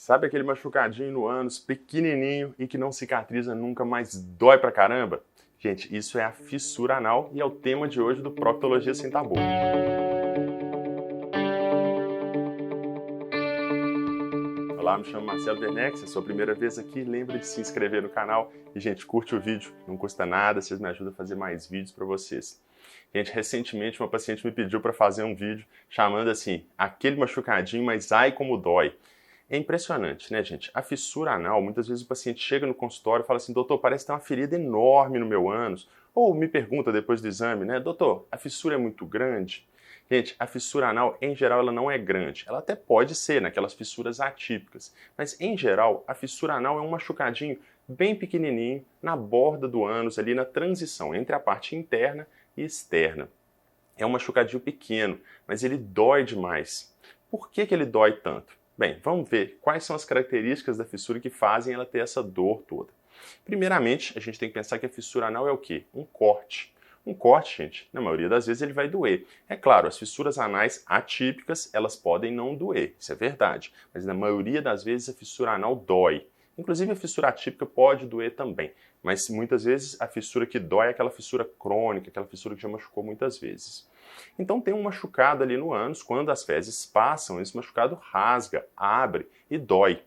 Sabe aquele machucadinho no ânus, pequenininho e que não cicatriza nunca, mas dói pra caramba? Gente, isso é a fissura anal e é o tema de hoje do Proctologia Sem Tabu. Olá, me chamo Marcelo Werneck, se é a sua primeira vez aqui, lembra de se inscrever no canal e, gente, curte o vídeo, não custa nada, vocês me ajudam a fazer mais vídeos para vocês. Gente, recentemente uma paciente me pediu para fazer um vídeo chamando assim, aquele machucadinho, mas ai como dói. É impressionante, né, gente? A fissura anal, muitas vezes o paciente chega no consultório e fala assim, doutor, parece que tem uma ferida enorme no meu ânus. Ou me pergunta depois do exame, né, doutor, a fissura é muito grande? Gente, a fissura anal, em geral, ela não é grande. Ela até pode ser naquelas fissuras atípicas. Mas, em geral, a fissura anal é um machucadinho bem pequenininho na borda do ânus, ali na transição entre a parte interna e externa. É um machucadinho pequeno, mas ele dói demais. Por que ele dói tanto? Bem, vamos ver quais são as características da fissura que fazem ela ter essa dor toda. Primeiramente, a gente tem que pensar que a fissura anal é o quê? Um corte. Um corte, gente, na maioria das vezes ele vai doer. É claro, as fissuras anais atípicas, elas podem não doer, isso é verdade. Mas na maioria das vezes a fissura anal dói. Inclusive a fissura atípica pode doer também. Mas muitas vezes a fissura que dói é aquela fissura crônica, aquela fissura que já machucou muitas vezes. Então tem um machucado ali no ânus, quando as fezes passam, esse machucado rasga, abre e dói.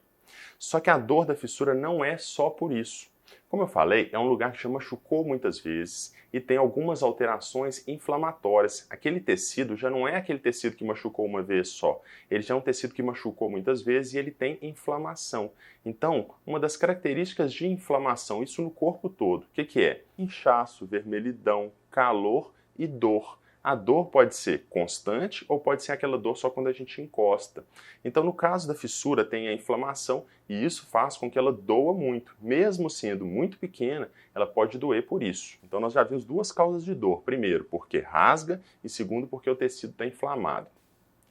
Só que a dor da fissura não é só por isso. Como eu falei, é um lugar que já machucou muitas vezes e tem algumas alterações inflamatórias. Aquele tecido já não é aquele tecido que machucou uma vez só. Ele já é um tecido que machucou muitas vezes e ele tem inflamação. Então, uma das características de inflamação, isso no corpo todo, o que é? Inchaço, vermelhidão, calor e dor. A dor pode ser constante ou pode ser aquela dor só quando a gente encosta. Então, no caso da fissura, tem a inflamação e isso faz com que ela doa muito. Mesmo sendo muito pequena, ela pode doer por isso. Então, nós já vimos duas causas de dor. Primeiro, porque rasga e segundo, porque o tecido está inflamado.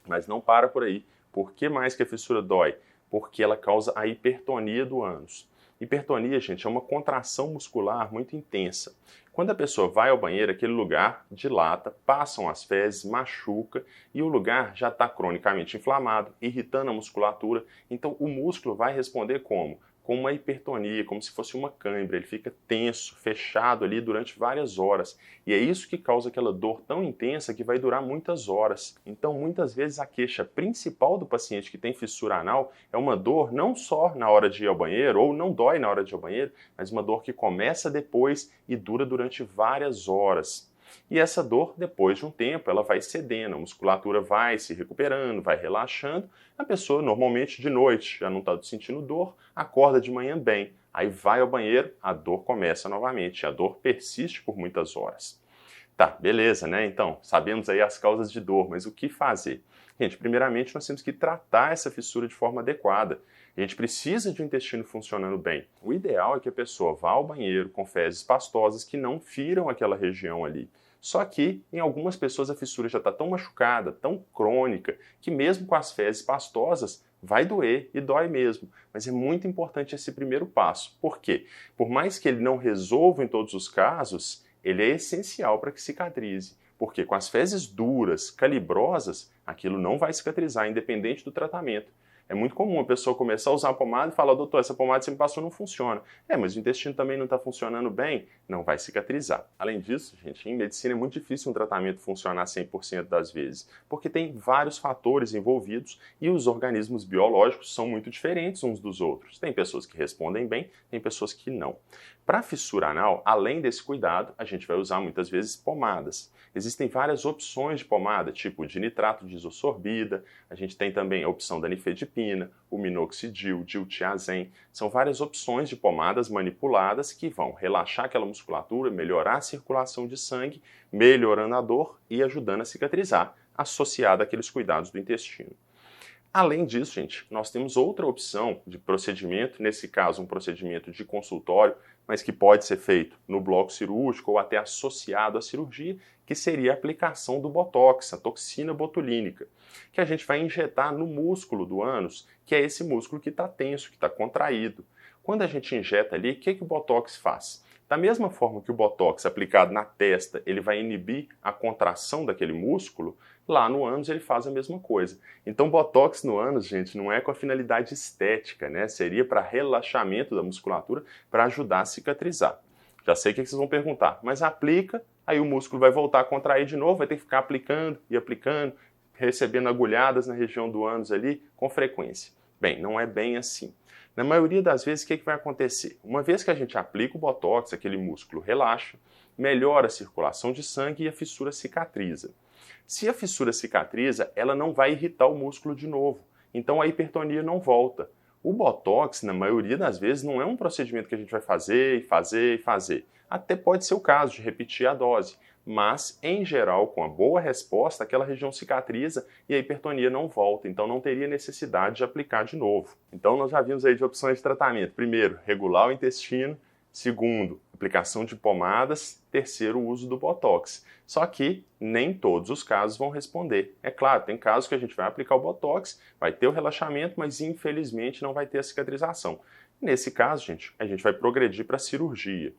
Mas não para por aí. Por que mais que a fissura dói? Porque ela causa a hipertonia do ânus. Hipertonia, gente, é uma contração muscular muito intensa. Quando a pessoa vai ao banheiro, aquele lugar dilata, passam as fezes, machuca e o lugar já está cronicamente inflamado, irritando a musculatura. Então o músculo vai responder como? Com uma hipertonia, como se fosse uma cãibra. Ele fica tenso, fechado ali durante várias horas. E é isso que causa aquela dor tão intensa que vai durar muitas horas. Então, muitas vezes, a queixa principal do paciente que tem fissura anal é uma dor não só na hora de ir ao banheiro, ou não dói na hora de ir ao banheiro, mas uma dor que começa depois e dura durante várias horas. E essa dor, depois de um tempo, ela vai cedendo, a musculatura vai se recuperando, vai relaxando. A pessoa, normalmente de noite, já não está sentindo dor, acorda de manhã bem. Aí vai ao banheiro, a dor começa novamente, a dor persiste por muitas horas. Tá, beleza, né? Então, sabemos aí as causas de dor, mas o que fazer? Gente, primeiramente nós temos que tratar essa fissura de forma adequada. A gente precisa de um intestino funcionando bem. O ideal é que a pessoa vá ao banheiro com fezes pastosas que não firam aquela região ali. Só que, em algumas pessoas, a fissura já está tão machucada, tão crônica, que mesmo com as fezes pastosas, vai doer e dói mesmo. Mas é muito importante esse primeiro passo. Por quê? Por mais que ele não resolva em todos os casos, ele é essencial para que cicatrize. Porque com as fezes duras, calibrosas, aquilo não vai cicatrizar, independente do tratamento. É muito comum a pessoa começar a usar a pomada e falar, doutor, essa pomada que você me passou não funciona. Mas o intestino também não está funcionando bem, não vai cicatrizar. Além disso, gente, em medicina é muito difícil um tratamento funcionar 100% das vezes, porque tem vários fatores envolvidos e os organismos biológicos são muito diferentes uns dos outros. Tem pessoas que respondem bem, tem pessoas que não. Para fissura anal, além desse cuidado, a gente vai usar muitas vezes pomadas. Existem várias opções de pomada, tipo de nitrato de isosorbida, a gente tem também a opção da nifedipina, o minoxidil, diltiazem. São várias opções de pomadas manipuladas que vão relaxar aquela musculatura, melhorar a circulação de sangue, melhorando a dor e ajudando a cicatrizar, associada àqueles cuidados do intestino. Além disso, gente, nós temos outra opção de procedimento, nesse caso um procedimento de consultório, mas que pode ser feito no bloco cirúrgico ou até associado à cirurgia, que seria a aplicação do Botox, a toxina botulínica, que a gente vai injetar no músculo do ânus, que é esse músculo que está tenso, que está contraído. Quando a gente injeta ali, o que o Botox faz? Da mesma forma que o Botox aplicado na testa, ele vai inibir a contração daquele músculo, lá no ânus ele faz a mesma coisa. Então, Botox no ânus, gente, não é com a finalidade estética, né? Seria para relaxamento da musculatura, para ajudar a cicatrizar. Já sei o que vocês vão perguntar, mas aplica, aí o músculo vai voltar a contrair de novo, vai ter que ficar aplicando e aplicando, recebendo agulhadas na região do ânus ali com frequência. Bem, não é bem assim. Na maioria das vezes, o que vai acontecer? Uma vez que a gente aplica o Botox, aquele músculo relaxa, melhora a circulação de sangue e a fissura cicatriza. Se a fissura cicatriza, ela não vai irritar o músculo de novo, então a hipertonia não volta. O Botox, na maioria das vezes, não é um procedimento que a gente vai fazer e fazer e fazer. Até pode ser o caso de repetir a dose, mas, em geral, com a boa resposta, aquela região cicatriza e a hipertonia não volta, então não teria necessidade de aplicar de novo. Então nós já vimos aí de opções de tratamento. Primeiro, regular o intestino. Segundo, aplicação de pomadas. Terceiro, o uso do Botox. Só que nem todos os casos vão responder. É claro, tem casos que a gente vai aplicar o Botox, vai ter o relaxamento, mas infelizmente não vai ter a cicatrização. Nesse caso, gente, a gente vai progredir para a cirurgia.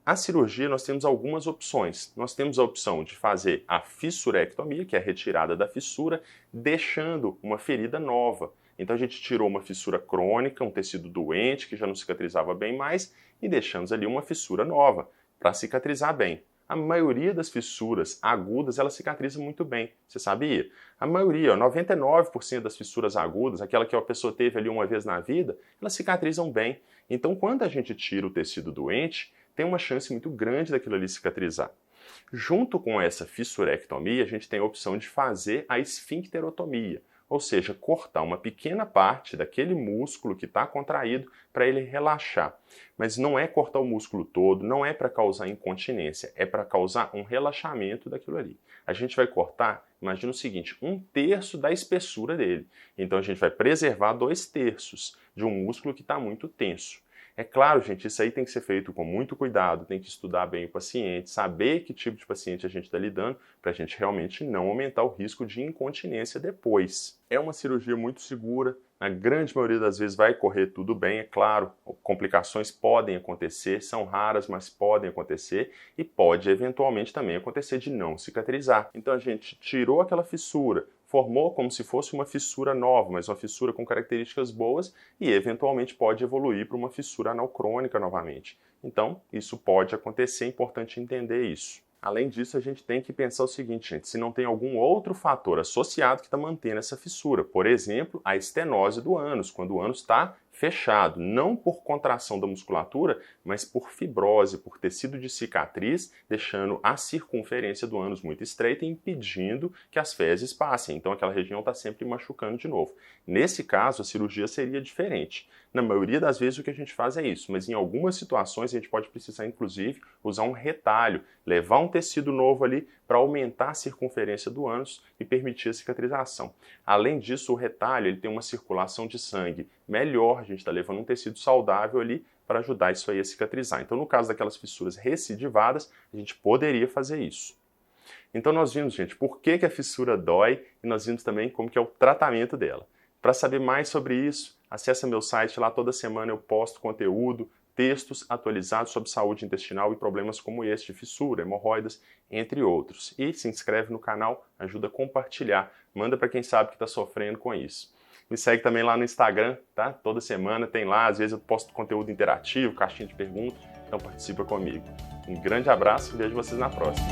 A cirurgia, nós temos algumas opções. Nós temos a opção de fazer a fissurectomia, que é a retirada da fissura, deixando uma ferida nova. Então a gente tirou uma fissura crônica, um tecido doente, que já não cicatrizava bem mais, e deixamos ali uma fissura nova, para cicatrizar bem. A maioria das fissuras agudas, ela cicatriza muito bem. Você sabia? A maioria, 99% das fissuras agudas, aquela que a pessoa teve ali uma vez na vida, elas cicatrizam bem. Então quando a gente tira o tecido doente, tem uma chance muito grande daquilo ali cicatrizar. Junto com essa fissurectomia, a gente tem a opção de fazer a esfincterotomia, ou seja, cortar uma pequena parte daquele músculo que está contraído para ele relaxar. Mas não é cortar o músculo todo, não é para causar incontinência, é para causar um relaxamento daquilo ali. A gente vai cortar, imagina o seguinte, 1/3 da espessura dele. Então a gente vai preservar 2/3 de um músculo que está muito tenso. É claro, gente, isso aí tem que ser feito com muito cuidado, tem que estudar bem o paciente, saber que tipo de paciente a gente está lidando, para a gente realmente não aumentar o risco de incontinência depois. É uma cirurgia muito segura, na grande maioria das vezes vai correr tudo bem, é claro, complicações podem acontecer, são raras, mas podem acontecer, e pode eventualmente também acontecer de não cicatrizar. Então a gente tirou aquela fissura, formou como se fosse uma fissura nova, mas uma fissura com características boas e eventualmente pode evoluir para uma fissura anal crônica novamente. Então, isso pode acontecer, é importante entender isso. Além disso, a gente tem que pensar o seguinte, gente, se não tem algum outro fator associado que está mantendo essa fissura. Por exemplo, a estenose do ânus, quando o ânus está fechado, não por contração da musculatura, mas por fibrose, por tecido de cicatriz, deixando a circunferência do ânus muito estreita e impedindo que as fezes passem. Então aquela região está sempre machucando de novo. Nesse caso, a cirurgia seria diferente. Na maioria das vezes o que a gente faz é isso, mas em algumas situações a gente pode precisar, inclusive, usar um retalho, levar um tecido novo ali para aumentar a circunferência do ânus e permitir a cicatrização. Além disso, o retalho ele tem uma circulação de sangue melhor, a gente está levando um tecido saudável ali para ajudar isso aí a cicatrizar. Então, no caso daquelas fissuras recidivadas, a gente poderia fazer isso. Então, nós vimos, gente, por que a fissura dói e nós vimos também como que é o tratamento dela. Para saber mais sobre isso, acesse meu site, lá toda semana eu posto conteúdo, textos atualizados sobre saúde intestinal e problemas como esse de fissura, hemorroidas, entre outros. E se inscreve no canal, ajuda a compartilhar, manda para quem sabe que está sofrendo com isso. Me segue também lá no Instagram, tá? Toda semana tem lá, às vezes eu posto conteúdo interativo, caixinha de perguntas, então participa comigo. Um grande abraço e vejo vocês na próxima.